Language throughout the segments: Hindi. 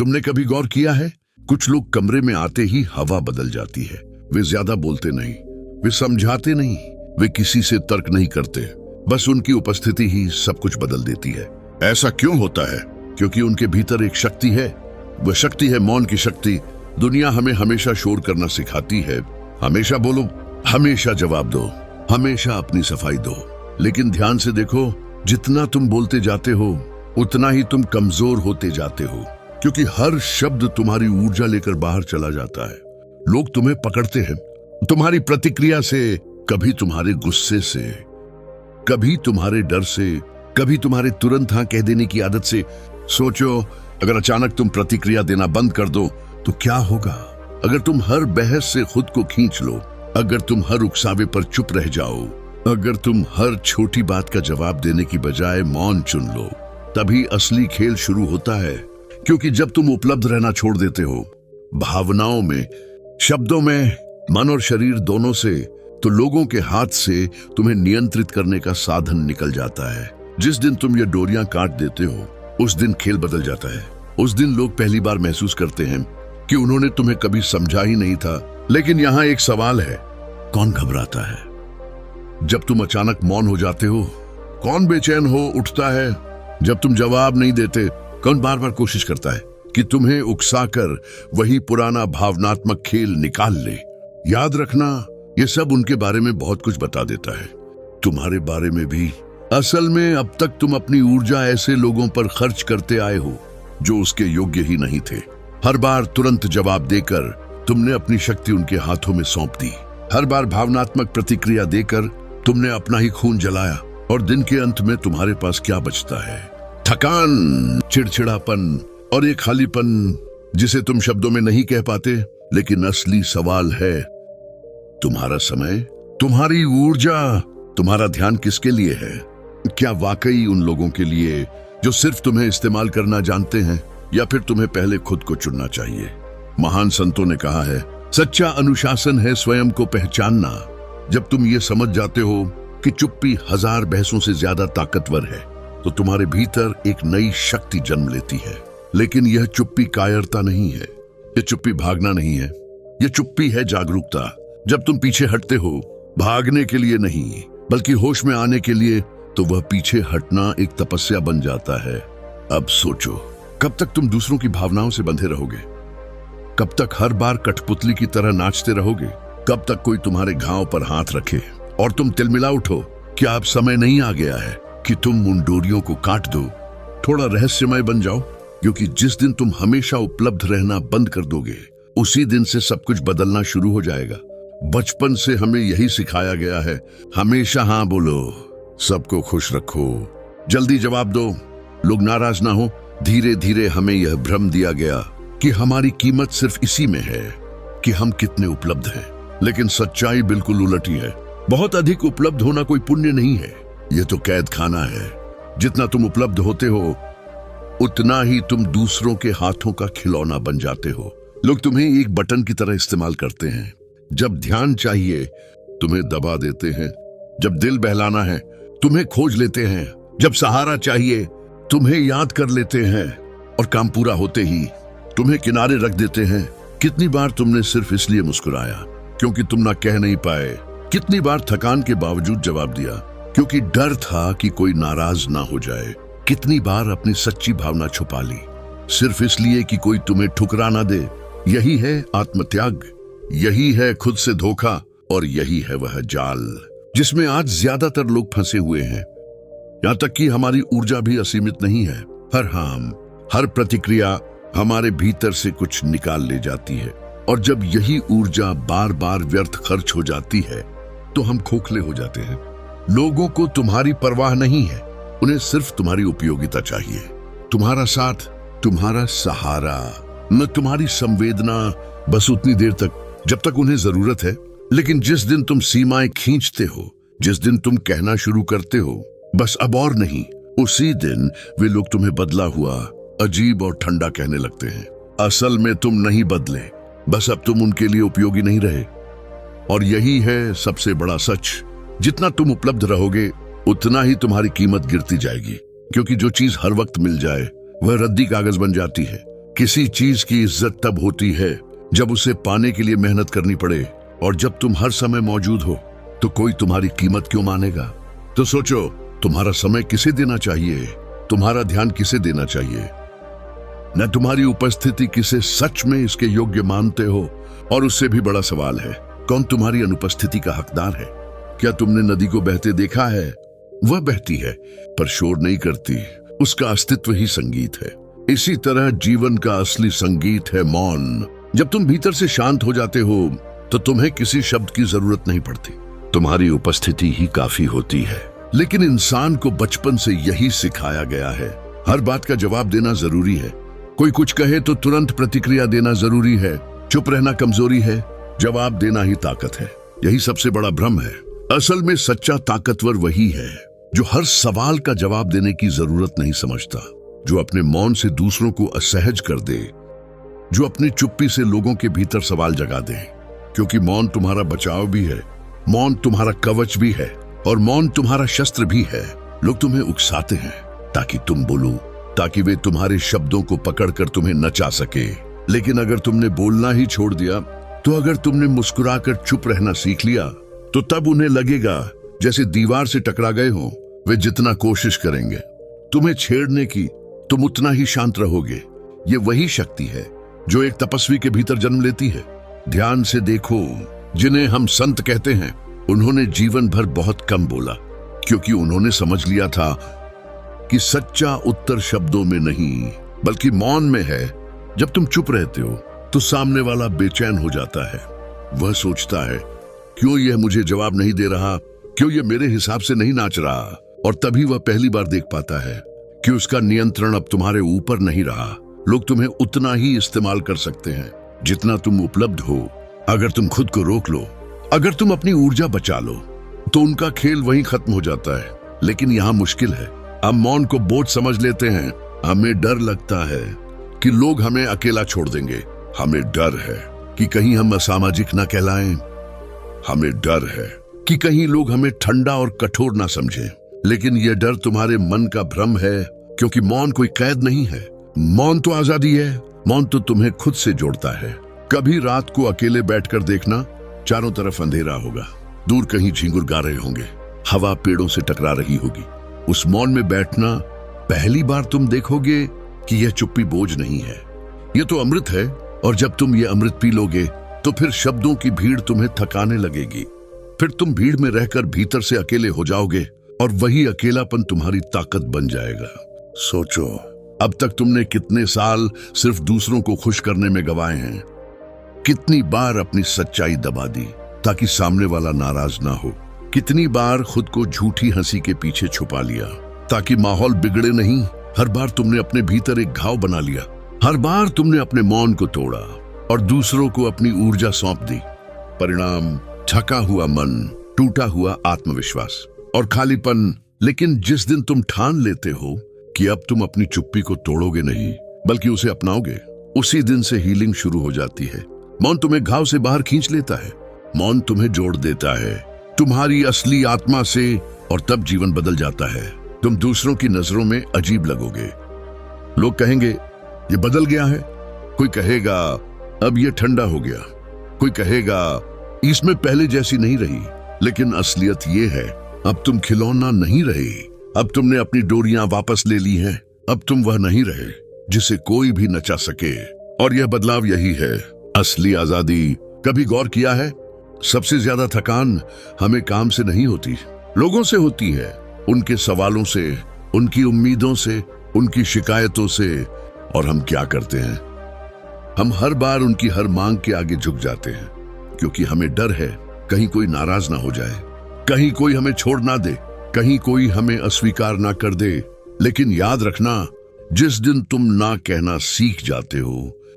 तुमने कभी गौर किया है, कुछ लोग कमरे में आते ही हवा बदल जाती है। वे ज्यादा बोलते नहीं, वे समझाते नहीं, वे किसी से तर्क नहीं करते, बस उनकी उपस्थिति ही सब कुछ बदल देती है। ऐसा क्यों होता है? क्योंकि उनके भीतर एक शक्ति है। वह शक्ति है मौन की शक्ति। दुनिया हमें हमेशा शोर करना सिखाती है। हमेशा बोलो, हमेशा जवाब दो, हमेशा अपनी सफाई दो। लेकिन ध्यान से देखो, जितना तुम बोलते जाते हो उतना ही तुम कमजोर होते जाते हो, क्योंकि हर शब्द तुम्हारी ऊर्जा लेकर बाहर चला जाता है। लोग तुम्हें पकड़ते हैं तुम्हारी प्रतिक्रिया से, कभी तुम्हारे गुस्से से, कभी तुम्हारे डर से, कभी तुम्हारे तुरंत हाँ कह देने की आदत से। सोचो, अगर अचानक तुम प्रतिक्रिया देना बंद कर दो तो क्या होगा? अगर तुम हर बहस से खुद को खींच लो, अगर तुम हर उकसावे पर चुप रह जाओ, अगर तुम हर छोटी बात का जवाब देने की बजाय मौन चुन लो, तभी असली खेल शुरू होता है। क्योंकि जब तुम उपलब्ध रहना छोड़ देते हो, भावनाओं में, शब्दों में, मन और शरीर दोनों से, तो लोगों के हाथ से तुम्हें नियंत्रित करने का साधन निकल जाता है। जिस दिन तुम ये डोरियां काट देते हो, उस दिन खेल बदल जाता है। उस दिन लोग पहली बार महसूस करते हैं कि उन्होंने तुम्हें कभी समझा ही नहीं था। लेकिन यहाँ एक सवाल है, कौन घबराता है जब तुम अचानक मौन हो जाते हो? कौन बेचैन हो उठता है जब तुम जवाब नहीं देते? कौन बार बार कोशिश करता है कि तुम्हें उकसाकर वही पुराना भावनात्मक खेल निकाल ले? याद रखना, ये सब उनके बारे में बहुत कुछ बता देता है, तुम्हारे बारे में भी। असल में अब तक तुम अपनी ऊर्जा ऐसे लोगों पर खर्च करते आए हो जो उसके योग्य ही नहीं थे। हर बार तुरंत जवाब देकर तुमने अपनी शक्ति उनके हाथों में सौंप दी। हर बार भावनात्मक प्रतिक्रिया देकर तुमने अपना ही खून जलाया। और दिन के अंत में तुम्हारे पास क्या बचता है? थकान, चिड़चिड़ापन और एक खालीपन जिसे तुम शब्दों में नहीं कह पाते। लेकिन असली सवाल है, तुम्हारा समय, तुम्हारी ऊर्जा, तुम्हारा ध्यान किसके लिए है? क्या वाकई उन लोगों के लिए जो सिर्फ तुम्हें इस्तेमाल करना जानते हैं, या फिर तुम्हें पहले खुद को चुनना चाहिए? महान संतों ने कहा है, सच्चा अनुशासन है स्वयं को पहचानना। जब तुम ये समझ जाते हो कि चुप्पी 1000 बहसों से ज्यादा ताकतवर है, तो तुम्हारे भीतर एक नई शक्ति जन्म लेती है। लेकिन यह चुप्पी कायरता नहीं है, यह चुप्पी भागना नहीं है, यह चुप्पी है जागरूकता। जब तुम पीछे हटते हो, भागने के लिए नहीं बल्कि होश में आने के लिए, तो वह पीछे हटना एक तपस्या बन जाता है। अब सोचो, कब तक तुम दूसरों की भावनाओं से बंधे रहोगे? कब तक हर बार कठपुतली की तरह नाचते रहोगे? कब तक कोई तुम्हारे घाव पर हाथ रखे और तुम तिलमिला उठो? क्या अब समय नहीं आ गया है कि तुम उन डोरियों को काट दो, थोड़ा रहस्यमय बन जाओ? क्योंकि जिस दिन तुम हमेशा उपलब्ध रहना बंद कर दोगे, उसी दिन से सब कुछ बदलना शुरू हो जाएगा। बचपन से हमें यही सिखाया गया है, हमेशा हाँ बोलो, सबको खुश रखो, जल्दी जवाब दो, लोग नाराज ना हो। धीरे धीरे हमें यह भ्रम दिया गया कि हमारी कीमत सिर्फ इसी में है कि हम कितने उपलब्ध हैं। लेकिन सच्चाई बिल्कुल उलटी है। बहुत अधिक उपलब्ध होना कोई पुण्य नहीं है, यह तो कैद खाना है। जितना तुम उपलब्ध होते हो, उतना ही तुम दूसरों के हाथों का खिलौना बन जाते हो। लोग तुम्हें एक बटन की तरह इस्तेमाल करते हैं। जब ध्यान चाहिए, तुम्हें दबा देते हैं। जब दिल बहलाना है, तुम्हें खोज लेते हैं। जब सहारा चाहिए, तुम्हें याद कर लेते हैं। और काम पूरा होते ही तुम्हें किनारे रख देते हैं। कितनी बार तुमने सिर्फ इसलिए मुस्कुराया क्योंकि तुम ना कह नहीं पाए? कितनी बार थकान के बावजूद जवाब दिया क्योंकि डर था कि कोई नाराज ना हो जाए? कितनी बार अपनी सच्ची भावना छुपा ली सिर्फ इसलिए कि कोई तुम्हें ठुकरा ना दे? यही है आत्मत्याग, यही है खुद से धोखा, और यही है वह जाल जिसमें आज ज्यादातर लोग फंसे हुए हैं। यहाँ तक कि हमारी ऊर्जा भी असीमित नहीं है। हर हाम, हर प्रतिक्रिया हमारे भीतर से कुछ निकाल ले जाती है। और जब यही ऊर्जा बार बार व्यर्थ खर्च हो जाती है, तो हम खोखले हो जाते हैं। लोगों को तुम्हारी परवाह नहीं है, उन्हें सिर्फ तुम्हारी उपयोगिता चाहिए, तुम्हारा साथ, तुम्हारा सहारा, न तुम्हारी संवेदना, बस उतनी देर तक जब तक उन्हें जरूरत है। लेकिन जिस दिन तुम सीमाएं खींचते हो, जिस दिन तुम कहना शुरू करते हो, बस अब और नहीं, उसी दिन वे लोग तुम्हें बदला हुआ, अजीब और ठंडा कहने लगते हैं। असल में तुम नहीं बदले, बस अब तुम उनके लिए उपयोगी नहीं रहे। और यही है सबसे बड़ा सच, जितना तुम उपलब्ध रहोगे उतना ही तुम्हारी कीमत गिरती जाएगी। क्योंकि जो चीज हर वक्त मिल जाए वह रद्दी कागज बन जाती है, किसी चीज की इज्जत तब होती है जब उसे पाने के लिए मेहनत करनी पड़े, और जब तुम हर समय मौजूद हो तो कोई तुम्हारी कीमत क्यों मानेगा? तो सोचो, तुम्हारा समय किसे देना चाहिए, तुम्हारा ध्यान किसे देना चाहिए, न तुम्हारी उपस्थिति किसे सच में इसके योग्य मानते हो। और उससे भी बड़ा सवाल है, कौन तुम्हारी अनुपस्थिति का हकदार है? क्या तुमने नदी को बहते देखा है? वह बहती है पर शोर नहीं करती, उसका अस्तित्व ही संगीत है। इसी तरह जीवन का असली संगीत है मौन। जब तुम भीतर से शांत हो जाते हो तो तुम्हें किसी शब्द की जरूरत नहीं पड़ती, तुम्हारी उपस्थिति ही काफी होती है। लेकिन इंसान को बचपन से यही सिखाया गया है, हर बात का जवाब देना जरूरी है। कोई कुछ कहे तो तुरंत प्रतिक्रिया देना जरूरी है। चुप रहना कमजोरी है, जवाब देना ही ताकत है। यही सबसे बड़ा भ्रम है। असल में सच्चा ताकतवर वही है जो हर सवाल का जवाब देने की जरूरत नहीं समझता, जो अपने मौन से दूसरों को असहज कर दे, जो अपनी चुप्पी से लोगों के भीतर सवाल जगा दे। क्योंकि मौन तुम्हारा बचाव भी है, मौन तुम्हारा कवच भी है, और मौन तुम्हारा शस्त्र भी है। लोग तुम्हें उकसाते हैं ताकि तुम बोलो, ताकि वे तुम्हारे शब्दों को पकड़कर तुम्हें नचा सके। लेकिन अगर तुमने बोलना ही छोड़ दिया, तो अगर तुमने मुस्कुराकर चुप रहना सीख लिया, तो तब उन्हें लगेगा जैसे दीवार से टकरा गए हो। वे जितना कोशिश करेंगे तुम्हें छेड़ने की, तुम उतना ही शांत रहोगे। ये वही शक्ति है जो एक तपस्वी के भीतर जन्म लेती है। ध्यान से देखो, जिन्हें हम संत कहते हैं, उन्होंने जीवन भर बहुत कम बोला, क्योंकि उन्होंने समझ लिया था कि सच्चा उत्तर शब्दों में नहीं बल्कि मौन में है। जब तुम चुप रहते हो तो सामने वाला बेचैन हो जाता है। वह सोचता है, क्यों यह मुझे जवाब नहीं दे रहा, क्यों यह मेरे हिसाब से नहीं नाच रहा। और तभी वह पहली बार देख पाता है कि उसका नियंत्रण अब तुम्हारे ऊपर नहीं रहा। लोग तुम्हें उतना ही इस्तेमाल कर सकते हैं जितना तुम उपलब्ध हो। अगर तुम खुद को रोक लो, अगर तुम अपनी ऊर्जा बचा लो, तो उनका खेल वहीं खत्म हो जाता है। लेकिन यहाँ मुश्किल है, हम मौन को बोझ समझ लेते हैं। हमें डर लगता है कि लोग हमें अकेला छोड़ देंगे। हमें डर है कि कहीं हम असामाजिक ना कहलाएं। हमें डर है कि कहीं लोग हमें ठंडा और कठोर ना समझें। लेकिन यह डर तुम्हारे मन का भ्रम है, क्योंकि मौन कोई कैद नहीं है। मौन तो आजादी है। मौन तो तुम्हें खुद से जोड़ता है। कभी रात को अकेले बैठकर देखना, चारों तरफ अंधेरा होगा, दूर कहीं झींगुर गा रहे होंगे, हवा पेड़ों से टकरा रही होगी। उस मौन में बैठना, पहली बार तुम देखोगे कि यह चुप्पी बोझ नहीं है, यह तो अमृत है। और जब तुम ये अमृत पी लोगे तो फिर शब्दों की भीड़ तुम्हें थकाने लगेगी। फिर तुम भीड़ में रहकर भीतर से अकेले हो जाओगे, और वही अकेलापन तुम्हारी ताकत बन जाएगा। सोचो, अब तक तुमने कितने साल सिर्फ दूसरों को खुश करने में गवाए हैं। कितनी बार अपनी सच्चाई दबा दी ताकि सामने वाला नाराज ना हो। कितनी बार खुद को झूठी हंसी के पीछे छुपा लिया ताकि माहौल बिगड़े नहीं। हर बार तुमने अपने भीतर एक घाव बना लिया। हर बार तुमने अपने मौन को तोड़ा और दूसरों को अपनी ऊर्जा सौंप दी। परिणाम, थका हुआ मन, टूटा हुआ आत्मविश्वास और खालीपन। लेकिन जिस दिन तुम ठान लेते हो कि अब तुम अपनी चुप्पी को तोड़ोगे नहीं बल्कि उसे अपनाओगे, उसी दिन से हीलिंग शुरू हो जाती है। मौन तुम्हें घाव से बाहर खींच लेता है। मौन तुम्हें जोड़ देता है तुम्हारी असली आत्मा से, और तब जीवन बदल जाता है। तुम दूसरों की नजरों में अजीब लगोगे। लोग कहेंगे ये बदल गया है, कोई कहेगा अब ये ठंडा हो गया, कोई कहेगा इसमें पहले जैसी नहीं रही। लेकिन असलियत ये है, अब तुम खिलौना नहीं रहे। अब तुमने अपनी डोरियां वापस ले ली हैं। अब तुम वह नहीं रहे जिसे कोई भी नचा सके। और यह बदलाव यही है असली आजादी। कभी गौर किया है, सबसे ज्यादा थकान हमें काम से नहीं होती, लोगों से होती है। उनके सवालों से, उनकी उम्मीदों से, उनकी शिकायतों से। और हम क्या करते हैं, हम हर बार उनकी हर मांग के आगे झुक जाते हैं, क्योंकि हमें डर है कहीं कोई नाराज ना हो जाए, कहीं कोई हमें छोड़ ना दे, कहीं कोई हमें अस्वीकार ना कर दे। लेकिन याद रखना, जिस दिन तुम ना कहना सीख जाते हो,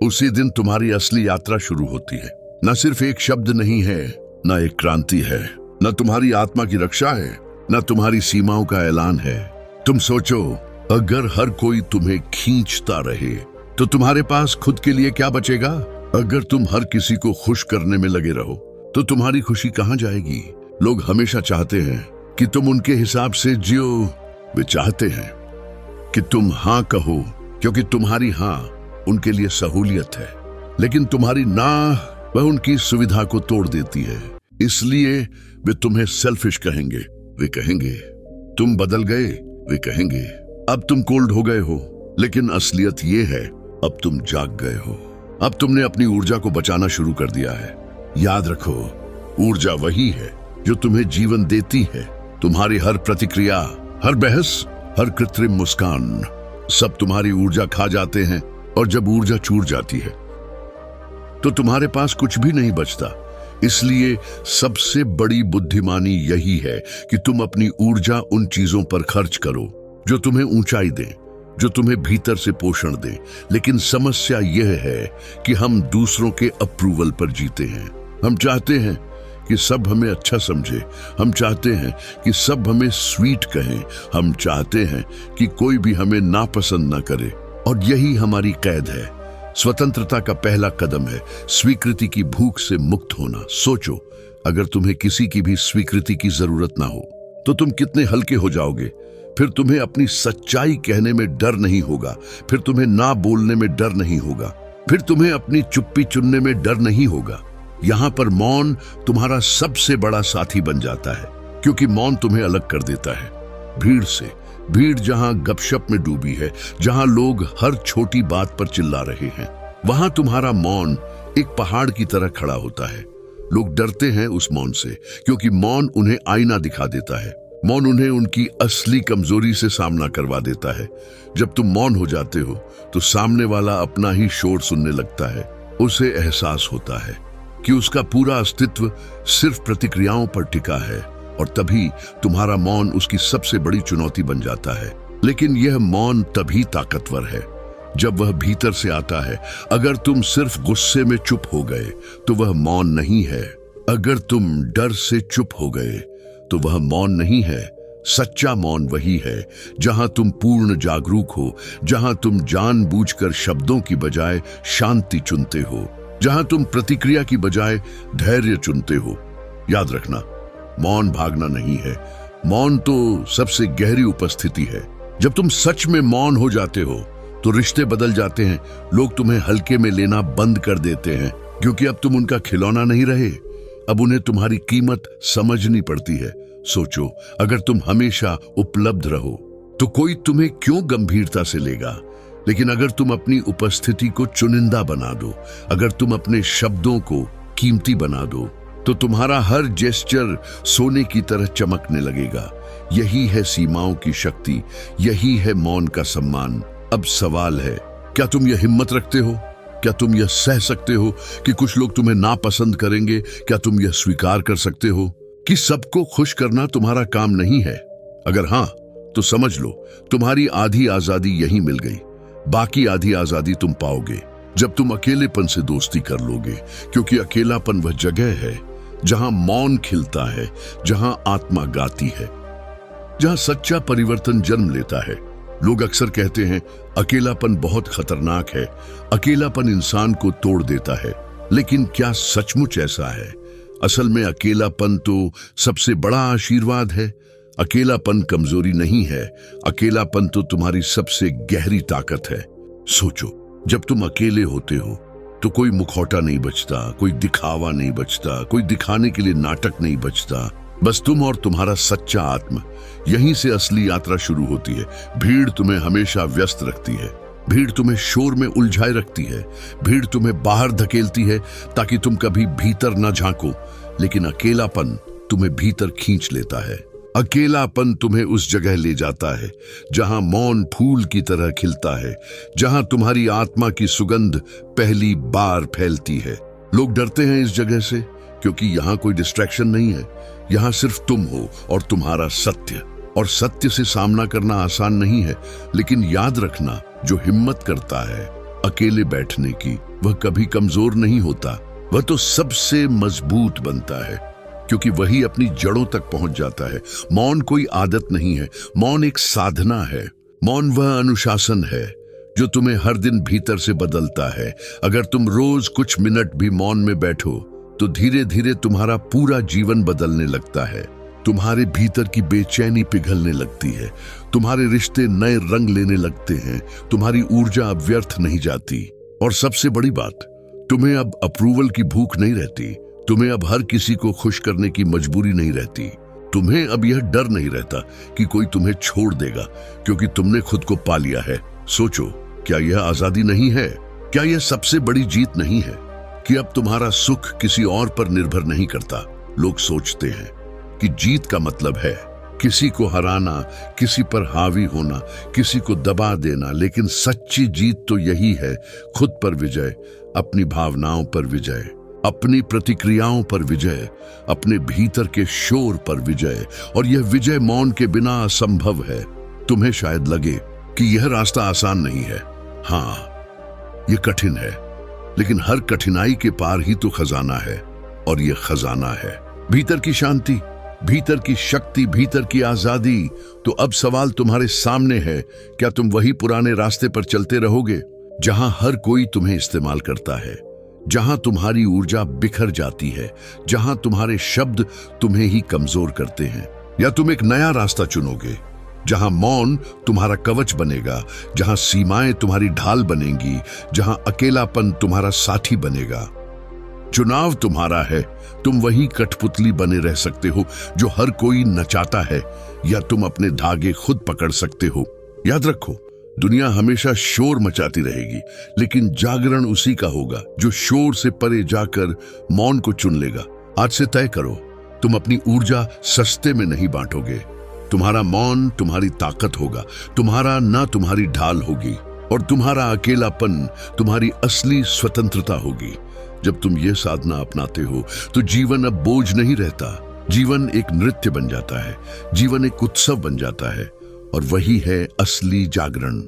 उसी दिन तुम्हारी असली यात्रा शुरू होती है। न सिर्फ एक शब्द नहीं है, न एक क्रांति है, न तुम्हारी आत्मा की रक्षा है, न तुम्हारी सीमाओं का ऐलान है। तुम सोचो, अगर हर कोई तुम्हें खींचता रहे तो तुम्हारे पास खुद के लिए क्या बचेगा? अगर तुम हर किसी को खुश करने में लगे रहो तो तुम्हारी खुशी कहां जाएगी? लोग हमेशा चाहते हैं कि तुम उनके हिसाब से जियो। वे चाहते हैं कि तुम हां कहो, क्योंकि तुम्हारी हां उनके लिए सहूलियत है, लेकिन तुम्हारी नाह वह उनकी सुविधा को तोड़ देती है। इसलिए वे तुम्हें सेल्फिश कहेंगे। वे कहेंगे तुम बदल गए। वे कहेंगे अब तुम कोल्ड हो गए हो। लेकिन असलियत ये है, अब तुम जाग गए हो। अब तुमने अपनी ऊर्जा को बचाना शुरू कर दिया है। याद रखो, ऊर्जा वही है जो तुम्हें जीवन देती है। तुम्हारी हर प्रतिक्रिया, हर बहस, हर कृत्रिम मुस्कान, सब तुम्हारी ऊर्जा खा जाते हैं। और जब ऊर्जा छूट जाती है तो तुम्हारे पास कुछ भी नहीं बचता। इसलिए सबसे बड़ी बुद्धिमानी यही है कि तुम अपनी ऊर्जा उन चीजों पर खर्च करो जो तुम्हें ऊंचाई दें, जो तुम्हें भीतर से पोषण दें। लेकिन समस्या यह है कि हम दूसरों के अप्रूवल पर जीते हैं। हम चाहते हैं कि सब हमें अच्छा समझे। हम चाहते हैं कि सब हमें स्वीट कहें। हम चाहते हैं कि कोई भी हमें नापसंद ना करे। और यही हमारी कैद है। स्वतंत्रता का पहला कदम है स्वीकृति की भूख से मुक्त होना। सोचो, अगर तुम्हें किसी की भी स्वीकृति की जरूरत ना हो तो तुम कितने हल्के हो जाओगे। फिर तुम्हें अपनी सच्चाई कहने में डर नहीं होगा। फिर तुम्हें ना बोलने में डर नहीं होगा। फिर तुम्हें अपनी चुप्पी चुनने में डर नहीं होगा। यहाँ पर मौन तुम्हारा सबसे बड़ा साथी बन जाता है, क्योंकि मौन तुम्हें अलग कर देता है भीड़ से। भीड़ जहां गपशप में डूबी है, जहां लोग हर छोटी बात पर चिल्ला रहे हैं, वहां तुम्हारा मौन एक पहाड़ की तरह खड़ा होता है। लोग डरते हैं उस मौन से, क्योंकि मौन उन्हें आईना दिखा देता है। मौन उन्हें उनकी असली कमजोरी से सामना करवा देता है। जब तुम मौन हो जाते हो तो सामने वाला अपना ही शोर सुनने लगता है। उसे एहसास होता है कि उसका पूरा अस्तित्व सिर्फ प्रतिक्रियाओं पर टिका है, और तभी तुम्हारा मौन उसकी सबसे बड़ी चुनौती बन जाता है। लेकिन यह मौन तभी ताकतवर है जब वह भीतर से आता है। अगर तुम सिर्फ गुस्से में चुप हो गए तो वह मौन नहीं है। अगर तुम डर से चुप हो गए तो वह मौन नहीं है। सच्चा मौन वही है जहां तुम पूर्ण जागरूक हो, जहां तुम जानबूझकर शब्दों की बजाय शांति चुनते हो, जहां तुम प्रतिक्रिया की बजाय धैर्य चुनते हो। याद रखना, मौन भागना नहीं है। मौन तो सबसे गहरी उपस्थिति है। जब तुम सच में मौन हो जाते हो तो रिश्ते बदल जाते हैं। लोग तुम्हें हल्के में लेना बंद कर देते हैं, क्योंकि अब तुम उनका खिलौना नहीं रहे। अब उन्हें तुम्हारी कीमत समझनी पड़ती है। सोचो, अगर तुम हमेशा उपलब्ध रहो तो कोई तुम्हें क्यों गंभीरता से लेगा। लेकिन अगर तुम अपनी उपस्थिति को चुनिंदा बना दो, अगर तुम अपने शब्दों को कीमती बना दो, तो तुम्हारा हर जेस्चर सोने की तरह चमकने लगेगा। यही है सीमाओं की शक्ति, यही है मौन का सम्मान। अब सवाल है, क्या तुम यह हिम्मत रखते हो? क्या तुम यह सह सकते हो कि कुछ लोग तुम्हें नापसंद करेंगे? क्या तुम यह स्वीकार कर सकते हो कि सबको खुश करना तुम्हारा काम नहीं है? अगर हाँ, तो समझ लो, तुम्हारी आधी आजादी यहीं मिल गई। बाकी आधी आजादी तुम पाओगे जब तुम अकेलेपन से दोस्ती कर लोगे, क्योंकि अकेलापन वह जगह है जहां मौन खिलता है, जहां आत्मा गाती है, जहां सच्चा परिवर्तन जन्म लेता है। लोग अक्सर कहते हैं अकेलापन बहुत खतरनाक है, अकेलापन इंसान को तोड़ देता है। लेकिन क्या सचमुच ऐसा है? असल में अकेलापन तो सबसे बड़ा आशीर्वाद है। अकेलापन कमजोरी नहीं है, अकेलापन तो तुम्हारी सबसे गहरी ताकत है। सोचो, जब तुम अकेले होते हो तो कोई मुखौटा नहीं बचता, कोई दिखावा नहीं बचता, कोई दिखाने के लिए नाटक नहीं बचता। बस तुम और तुम्हारा सच्चा आत्मा। यहीं से असली यात्रा शुरू होती है। भीड़ तुम्हें हमेशा व्यस्त रखती है, भीड़ तुम्हें शोर में उलझाए रखती है, भीड़ तुम्हें बाहर धकेलती है ताकि तुम कभी भीतर न झांको। लेकिन अकेलापन तुम्हें भीतर खींच लेता है। अकेलापन तुम्हें उस जगह ले जाता है जहां मौन फूल की तरह खिलता है, जहां तुम्हारी आत्मा की सुगंध पहली बार फैलती है। लोग डरते हैं इस जगह से क्योंकि यहाँ कोई डिस्ट्रैक्शन नहीं है। यहाँ सिर्फ तुम हो और तुम्हारा सत्य। और सत्य से सामना करना आसान नहीं है, लेकिन याद रखना, जो हिम्मत करता है अकेले बैठने की, वह कभी कमजोर नहीं होता। वह तो सबसे मजबूत बनता है, क्योंकि वही अपनी जड़ों तक पहुंच जाता है। मौन कोई आदत नहीं है, मौन एक साधना है। मौन वह अनुशासन है जो तुम्हें हर दिन भीतर से बदलता है। अगर तुम रोज कुछ मिनट भी मौन में बैठो तो धीरे धीरे तुम्हारा पूरा जीवन बदलने लगता है। तुम्हारे भीतर की बेचैनी पिघलने लगती है, तुम्हारे रिश्ते नए रंग लेने लगते हैं, तुम्हारी ऊर्जा अब व्यर्थ नहीं जाती। और सबसे बड़ी बात, तुम्हें अब अप्रूवल की भूख नहीं रहती। तुम्हें अब हर किसी को खुश करने की मजबूरी नहीं रहती। तुम्हें अब यह डर नहीं रहता कि कोई तुम्हें छोड़ देगा, क्योंकि तुमने खुद को पा लिया है। सोचो, क्या यह आजादी नहीं है? क्या यह सबसे बड़ी जीत नहीं है कि अब तुम्हारा सुख किसी और पर निर्भर नहीं करता? लोग सोचते हैं कि जीत का मतलब है किसी को हराना, किसी पर हावी होना, किसी को दबा देना, लेकिन सच्ची जीत तो यही है, खुद पर विजय, अपनी भावनाओं पर विजय, अपनी प्रतिक्रियाओं पर विजय, अपने भीतर के शोर पर विजय। और यह विजय मौन के बिना असंभव है। तुम्हें शायद लगे कि यह रास्ता आसान नहीं है। हाँ, यह कठिन है, लेकिन हर कठिनाई के पार ही तो खजाना है। और यह खजाना है भीतर की शांति, भीतर की शक्ति, भीतर की आजादी। तो अब सवाल तुम्हारे सामने है, क्या तुम वही पुराने रास्ते पर चलते रहोगे, जहां हर कोई तुम्हें इस्तेमाल करता है, जहां तुम्हारी ऊर्जा बिखर जाती है, जहां तुम्हारे शब्द तुम्हें ही कमजोर करते हैं? या तुम एक नया रास्ता चुनोगे, जहां मौन तुम्हारा कवच बनेगा, जहां सीमाएं तुम्हारी ढाल बनेंगी, जहां अकेलापन तुम्हारा साथी बनेगा? चुनाव तुम्हारा है। तुम वही कठपुतली बने रह सकते हो जो हर कोई नचाता है, या तुम अपने धागे खुद पकड़ सकते हो। याद रखो, दुनिया हमेशा शोर मचाती रहेगी, लेकिन जागरण उसी का होगा जो शोर से परे जाकर मौन को चुन लेगा। आज से तय करो, तुम अपनी ऊर्जा सस्ते में नहीं बांटोगे। तुम्हारा मौन तुम्हारी ताकत होगा, तुम्हारा ना तुम्हारी ढाल होगी, और तुम्हारा अकेलापन तुम्हारी असली स्वतंत्रता होगी। जब तुम ये साधना अपनाते हो तो जीवन अब बोझ नहीं रहता। जीवन एक नृत्य बन जाता है, जीवन एक उत्सव बन जाता है, और वही है असली जागरण।